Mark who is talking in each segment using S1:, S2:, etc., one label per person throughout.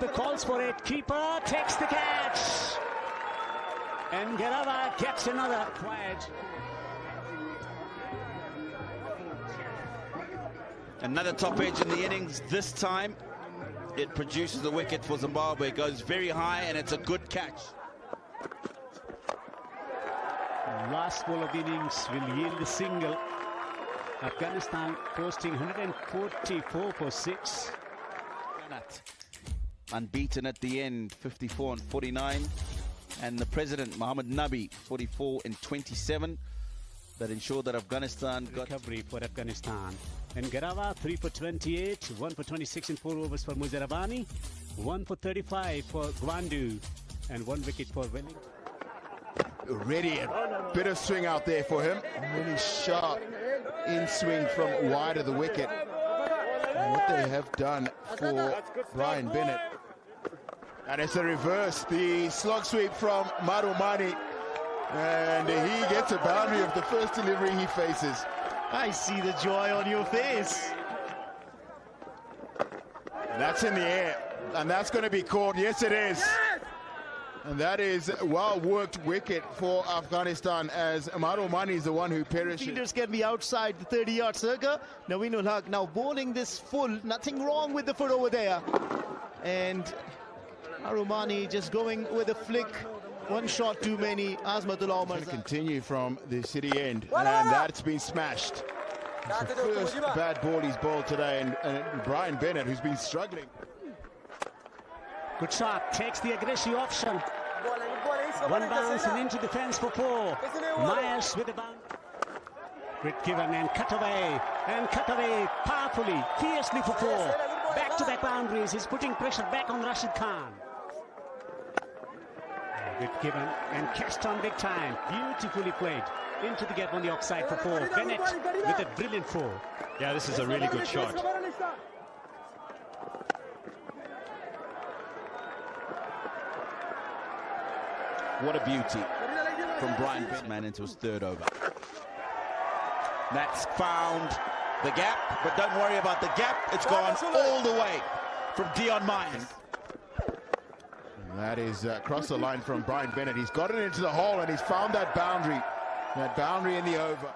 S1: Keeper calls for it. Keeper takes the catch. And Garava gets another quiet.
S2: Another top edge in the innings. This time it produces a wicket for Zimbabwe. It goes very high and it's a good catch.
S1: Last ball of the innings will yield a single. Afghanistan posting 144 for 6.
S2: Unbeaten at the end, 54 and 49. And the president, Mohammed Nabi, 44 and 27. That ensured that Afghanistan got
S1: recovery for Afghanistan. And Garava 3 for 28, 1 for 26 in 4 overs for Muzarabani, 1 for 35 for Gwandu, and 1 wicket for Welling.
S3: Already a bit of swing out there for him. Really sharp in swing from wide of the wicket. And what they have done for Brian Bennett. And it's a reverse, the slog sweep from Marumani. And he gets a boundary of the first delivery he faces.
S4: I see the joy on your face.
S3: That's in the air, and that's going to be caught. Yes, it is. And that is a well-worked wicket for Afghanistan, as Marumani is the one who perishes.
S4: Fielders can be outside the 30-yard circle. Naveen Haq now bowling this full. Nothing wrong with the foot over there. And Marumani just going with a flick. One shot too many. Azmatullah Omar.
S3: Continue from the city end, and that's been smashed. It's the first bad ball he's bowled today, and Brian Bennett, who's been struggling.
S1: Good shot, takes the aggressive option. One bounce and into the fence for 4. Myers with the bounce. Grit given and cut away powerfully, fiercely for 4. Back-to-back boundaries. He's putting pressure back on Rashid Khan. Grit given and catched on big time. Beautifully played into the gap on the offside for 4. Bennett with a brilliant 4.
S5: Yeah, this is a really good shot.
S2: What a beauty from Brian Bennett into his 3rd over. That's found the gap, but don't worry about the gap. It's gone all the way from Dion Myers.
S3: And that is across the line from Brian Bennett. He's got it into the hole, and he's found that boundary in the over.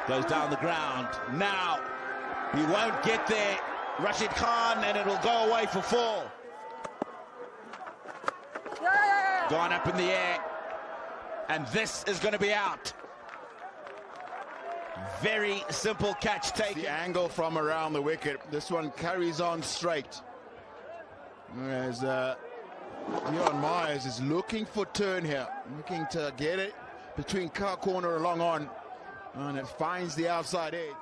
S2: Goes down the ground. Now, he won't get there. Rashid Khan, and it'll go away for 4. Gone up in the air, and this is going to be out. Very simple catch taken.
S3: The angle from around the wicket. This one carries on straight. As Dion Myers is looking for turn here, looking to get it between car corner and long on, and it finds the outside edge.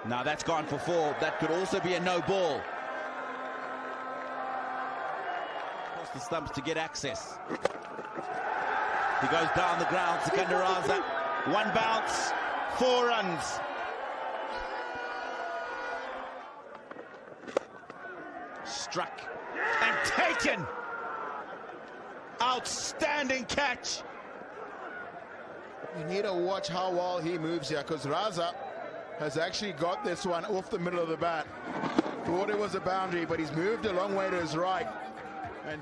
S2: Now that's gone for 4. That could also be a no ball. The stumps to get access. He goes down the ground. Sikandar Raza, 1 bounce, 4 runs. Struck and taken. Outstanding catch.
S3: You need to watch how well he moves here, because Raza has actually got this one off the middle of the bat. Thought it was a boundary, but he's moved a long way to his right. And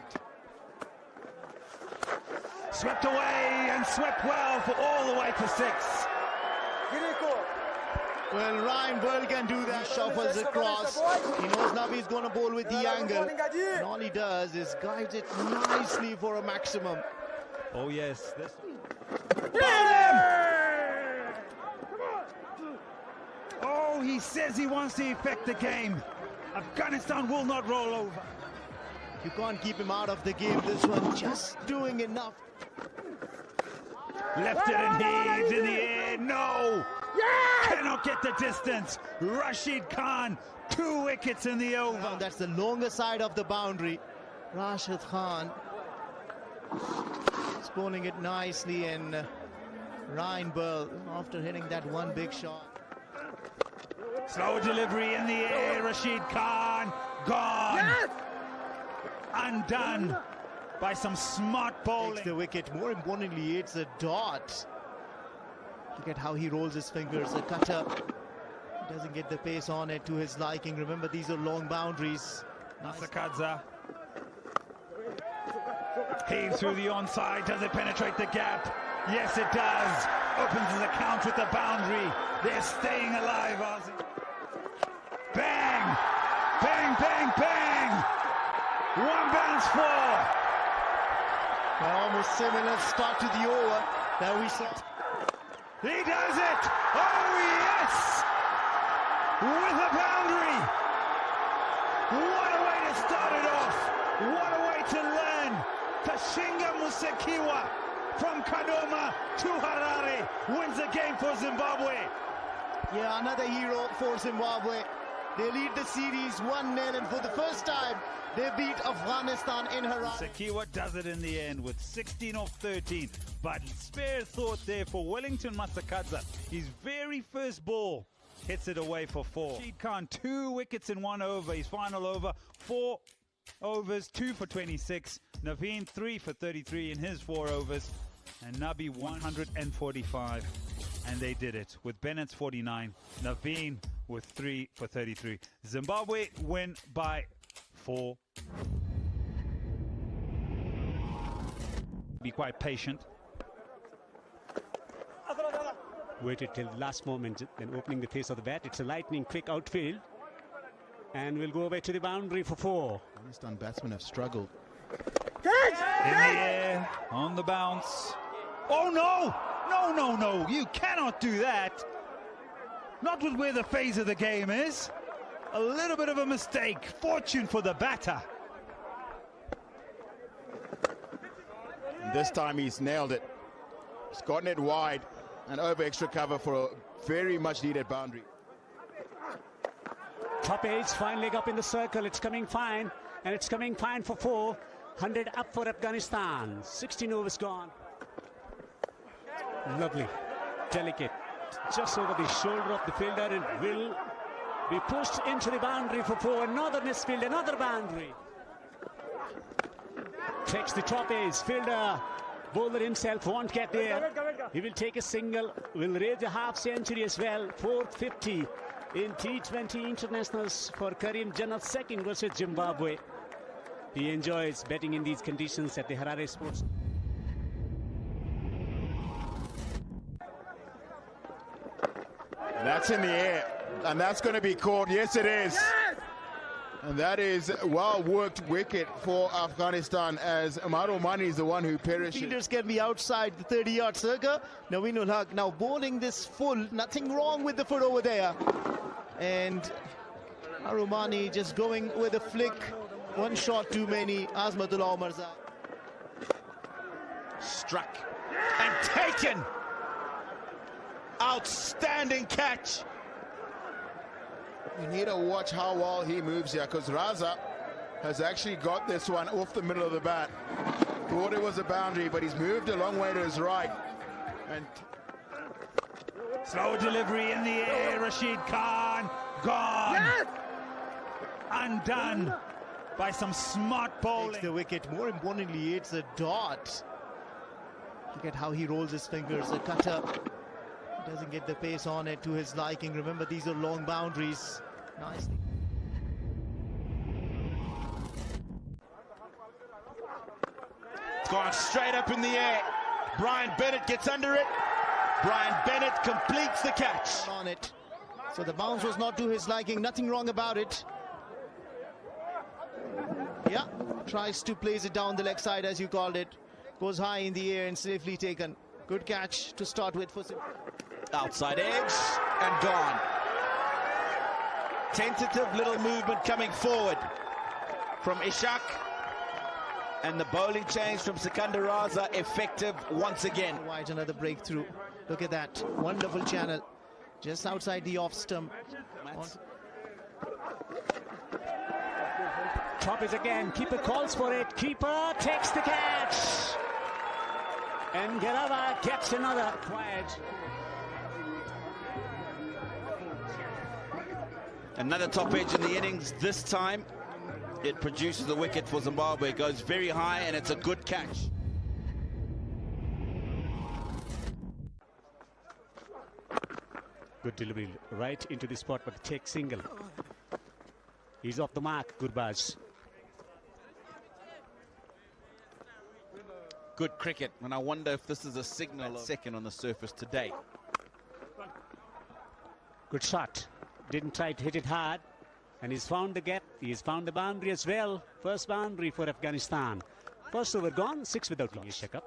S5: Swept away and swept well for all the way for 6.
S4: Well, Ryan Burl can do that. Shuffles across. He knows Nabi's going to bowl with the angle. And all he does is guides it nicely for a maximum.
S5: Oh, yes. Oh, he says he wants to affect the game. Afghanistan will not roll over.
S4: You can't keep him out of the game. This one just doing enough.
S5: Left it and heaves in the air. No! Yeah! Cannot get the distance. Rashid Khan, 2 wickets in the over.
S4: Now that's the longer side of the boundary. Rashid Khan is bowling it nicely, and Ryan Burl, after hitting that one big shot.
S5: Slow delivery in the air. Rashid Khan gone. Yes! Undone by some smart bowling.
S4: Takes the wicket. More importantly, it's a dot. Look at how he rolls his fingers. A cutter Doesn't get the pace on it to his liking. Remember, these are long boundaries.
S5: Masakadza. Heaves through the onside. Does it penetrate the gap? Yes, it does. Opens his account with the boundary. They're staying alive, Ozzy. Bang! Bang, bang, bang! One bounce four.
S4: Almost similar start to the over that we saw.
S5: He does it! Oh, yes! With a boundary! What a way to start it off! What a way to learn! Kashinga Musekiwa from Kadoma to Harare wins the game for Zimbabwe.
S4: Yeah, another hero for Zimbabwe. They lead the series 1-0, and for the first time, they beat Afghanistan in Harare.
S5: Musekiwa does it in the end with 16 of 13, but spare thought there for Wellington Masakadza. His very first ball hits it away for 4. Rashid Khan, 2 wickets in 1 over. His final over, 4 overs, 2 for 26. Naveen, 3 for 33 in his 4 overs. And Nabi, 145. And they did it with Bennett's 49. Naveen with 3 for 33. Zimbabwe win by 4. Be quite patient.
S1: Waited till the last moment, then opening the face of the bat. It's a lightning quick outfield. And we'll go away to the boundary for 4.
S3: Afghanistan batsmen have struggled.
S5: In the air, on the bounce. Oh no! No, no, no, you cannot do that. Not with where the phase of the game is. A little bit of a mistake. Fortune for the batter.
S3: This time he's nailed it. He's gotten it wide and over extra cover for a very much needed boundary.
S1: Top edge, fine leg up in the circle. It's coming fine, and it's coming fine for 4. 100 up for Afghanistan. 16 overs gone. Lovely, delicate, just over the shoulder of the fielder, and will be pushed into the boundary for 4. Another misfield, another boundary. Takes the top edge, fielder, bowler himself won't get there. He will take a single, will raise a half century as well. 450 in T20 internationals for Karim Jannat, second versus Zimbabwe. He enjoys betting in these conditions at the Harare Sports.
S3: That's in the air, and that's going to be caught. Yes, it is. Yes! And that is a well-worked wicket for Afghanistan, as Amaro Mani is the one who perishes.
S4: Fielders can be outside the 30-yard circle. Naveen Haq now bowling this full. Nothing wrong with the foot over there. And Arumani just going with a flick. One shot too many. Azmatullah Mirza.
S2: Struck and taken. Outstanding catch.
S3: You need to watch how well he moves here, because Raza has actually got this one off the middle of the bat. Thought it was a boundary, but he's moved a long way to his right. And
S5: slow delivery in the air. Rashid Khan gone. Yes! Undone by some smart bowling.
S4: Takes the wicket. More importantly, it's a dot. Look at how he rolls his fingers. A cutter. Doesn't get the pace on it to his liking. Remember, these are long boundaries. Nicely.
S2: It's gone straight up in the air. Brian Bennett gets under it. Brian Bennett completes the catch.
S4: On it. So the bounce was not to his liking. Nothing wrong about it. Yeah. Tries to place it down the leg side, as you called it. Goes high in the air and safely taken. Good catch to start with for Zimbabwe.
S2: Outside edge and gone. Tentative little movement coming forward from Ishak, and the bowling change from Sikandar Raza effective once again.
S4: Wide, another breakthrough. Look at that wonderful channel just outside the off stump.
S1: Top is again. Keeper calls for it. Keeper takes the catch, and Garava gets another quiet.
S2: Another top edge in the innings. This time it produces a wicket for Zimbabwe. It goes very high, and it's a good catch.
S1: Good delivery right into the spot, but the check single. He's off the mark, Gurbaz.
S2: Good cricket, and I wonder if this is a signal of second on the surface today.
S1: Good shot. Didn't try to hit it hard. And he's found the gap. He's found the boundary as well. First boundary for Afghanistan. First over gone, 6 without loss. Check up.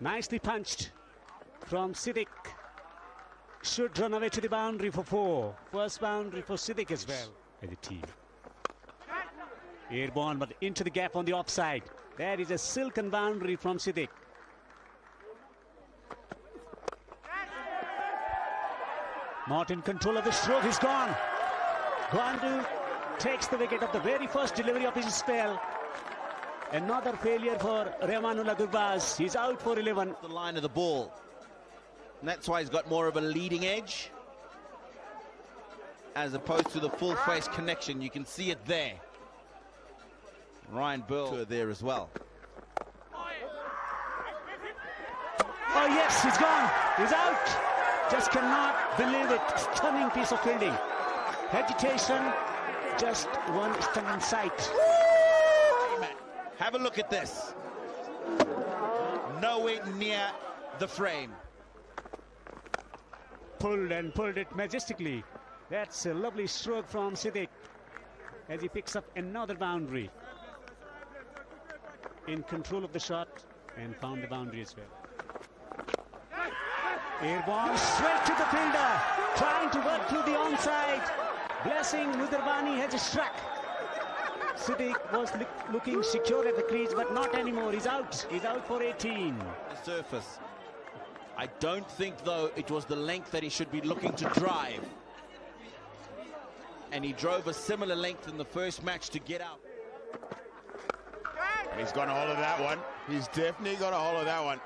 S1: Nicely punched from Siddiq. Should run away to the boundary for 4. First boundary for Siddiq as well. By the team. Airborne, but into the gap on the offside. There is a silken boundary from Siddiq. Not in control of the stroke, he's gone. Gwandu takes the wicket of the very first delivery of his spell. Another failure for Rahmanullah Gurbaz. He's out for 11.
S2: The line of the ball. And that's why he's got more of a leading edge, as opposed to the full face connection. You can see it there. Ryan Burl there as well.
S1: Oh yes, he's gone. He's out. Just cannot believe it. Stunning piece of fielding. Hesitation, just one stunning sight.
S2: Have a look at this. Nowhere near the frame.
S1: Pulled and pulled it majestically. That's a lovely stroke from Siddiq as he picks up another boundary. In control of the shot and found the boundary as well. Airborne straight to the fielder, trying to work through the onside. Blessing Mudarbani has struck. Siddiq was looking secure at the crease, but not anymore. He's out. He's out for 18.
S2: The surface. I don't think, though, it was the length that he should be looking to drive. And he drove a similar length in the first match to get out.
S3: He's got a hold of that one. He's definitely got a hold of that one.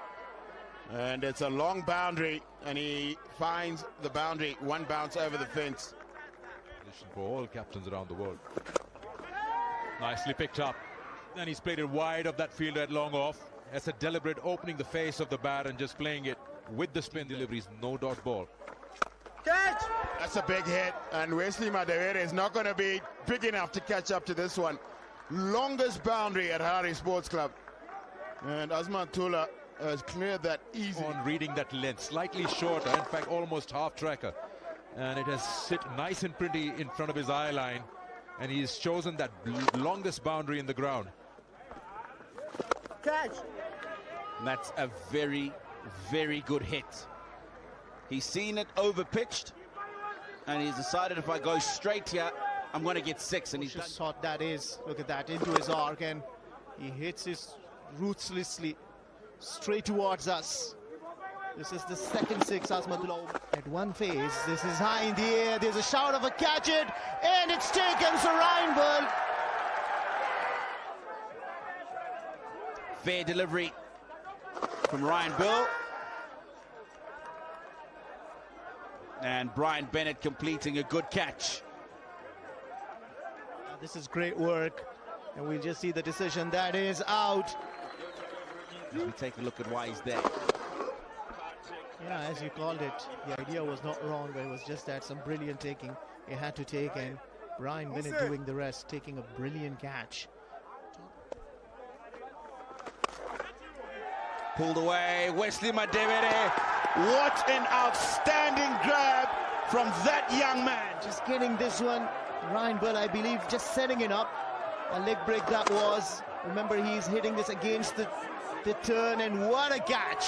S3: And it's a long boundary, and he finds the boundary. One bounce over the fence.
S6: For all captains around the world. Nicely picked up. And he's played it wide of that fielder at long off. That's a deliberate opening the face of the bat and just playing it with the spin deliveries. No dot ball.
S3: Catch! That's a big hit, and Wesley Madavere is not going to be big enough to catch up to this one. Longest boundary at Harare Sports Club. And Azman Tula has cleared that easily.
S6: On reading that length, slightly shorter, in fact almost half tracker, and it has sit nice and pretty in front of his eye line, and he's chosen that longest boundary in the ground.
S2: Catch! And that's a very, very good hit. He's seen it over pitched, and he's decided, if I go straight here, I'm going to get 6. And he's
S4: just shot that is. Look at that, into his arc, and he hits it ruthlessly straight towards us. This is the second 6 Azmatullah. At one phase, this is high in the air. There's a shout of a catch it, and it's taken. So Ryan Burl.
S2: Fair delivery from Ryan Burl. And Brian Bennett completing a good catch.
S4: This is great work, and we'll just see the decision. That is out.
S2: As we take a look at why he's there.
S4: Yeah, as you called it, the idea was not wrong, but it was just that some brilliant taking he had to take, and Brian Bennett doing the rest, taking a brilliant catch.
S2: Pulled away, Wesley Madevere. What an outstanding grab from that young man.
S4: Just getting this one. Ryan Burl, I believe, just setting it up. A leg break that was. Remember, he's hitting this against the turn, and what a catch.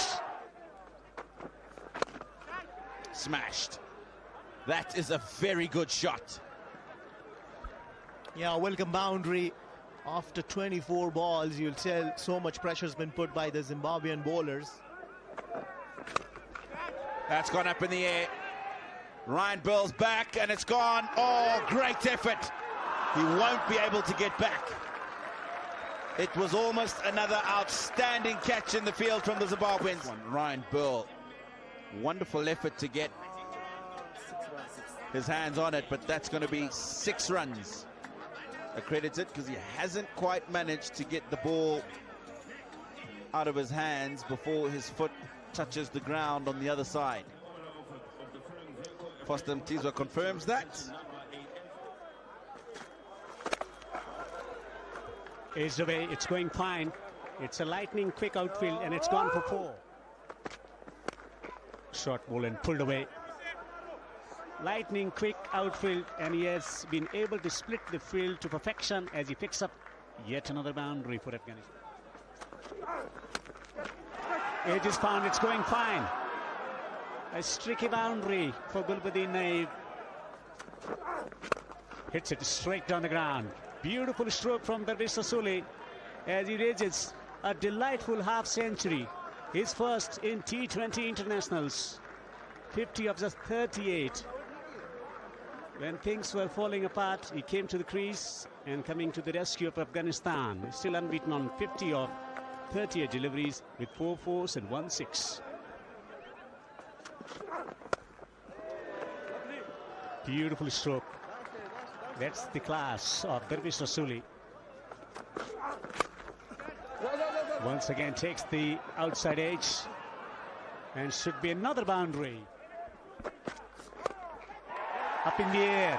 S2: Smashed. That is a very good shot.
S4: Yeah, welcome boundary. After 24 balls, you'll tell so much pressure has been put by the Zimbabwean bowlers.
S2: That's gone up in the air. Ryan Burl's back, and it's gone. Oh, great effort. He won't be able to get back. It was almost another outstanding catch in the field from the Zimbabweans. Ryan Burl, wonderful effort to get his hands on it, but that's going to be 6 runs accredited, because he hasn't quite managed to get the ball out of his hands before his foot touches the ground on the other side. Fostam Tizwa confirms that.
S1: Is away, it's going fine. It's a lightning quick outfield and it's gone for 4. Short ball and pulled away. Lightning quick outfield, and he has been able to split the field to perfection as he picks up yet another boundary for Afghanistan. Edge is found, it's going fine. A streaky boundary for Gulbuddin Naib. Hits it straight down the ground. Beautiful stroke from Darvish Rasuli as he rages a delightful half century. His first in T20 internationals. 50 of just 38. When things were falling apart, he came to the crease and coming to the rescue of Afghanistan. Still unbeaten on 50 of 38 deliveries with 4 fours and 1 6. Beautiful stroke. That's the class of Darvish Rasuli. Once again takes the outside edge and should be another boundary. Up in the air.